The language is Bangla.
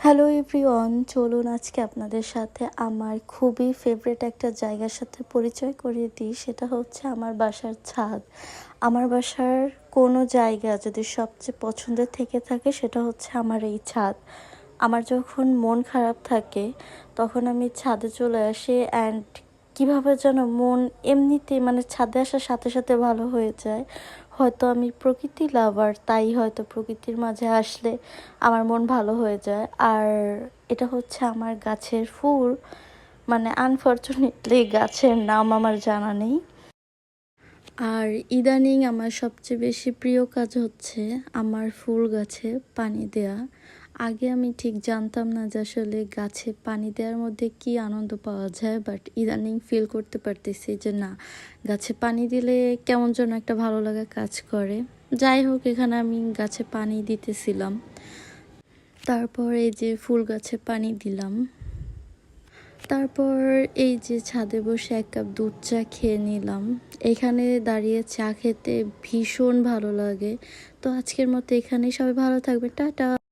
হ্যালো এভরিওয়ান, চলুন আজকে আপনাদের সাথে আমার খুবই ফেভারিট একটা জায়গার সাথে পরিচয় করিয়ে দিই। সেটা হচ্ছে আমার বাসার ছাদ। আমার বাসার কোনো জায়গা যদি সবচেয়ে পছন্দের থেকে থাকে সেটা হচ্ছে আমার এই ছাদ। আমার যখন মন খারাপ থাকে তখন আমি ছাদে চলে আসি অ্যান্ড কীভাবে যেন মন এমনিতেই মানে ছাদে আসার সাথে সাথে ভালো হয়ে যায়। হয়তো আমি প্রকৃতি লাভার, তাই হয়তো প্রকৃতির মাঝে আসলে আমার মন ভালো হয়ে যায়। আর এটা হচ্ছে আমার গাছের ফুল, মানে আনফরচুনেটলি গাছের নাম আমার জানা নেই। আর ইদানিং আমার সবচেয়ে বেশি প্রিয় কাজ হচ্ছে আমার ফুল গাছে পানি দেয়া। আগে আমি ঠিক জানতাম না যে আসলে গাছে পানি দেওয়ার মধ্যে কি আনন্দ পাওয়া যায়, বাট ইদানিং ফিল করতে পারতেছি যে না, গাছে পানি দিলে কেমন যেন একটা ভালো লাগা কাজ করে। যাই হোক, এখানে আমি গাছে পানি দিতেছিলাম, তারপর এই যে ফুল গাছে পানি দিলাম, তারপর এই যে ছাদে বসে এক কাপ দুধ চা খেয়ে নিলাম। এখানে দাঁড়িয়ে চা খেতে ভীষণ ভালো লাগে। তো আজকের মতো এখানেই, সবাই ভালো থাকবে, টাটা।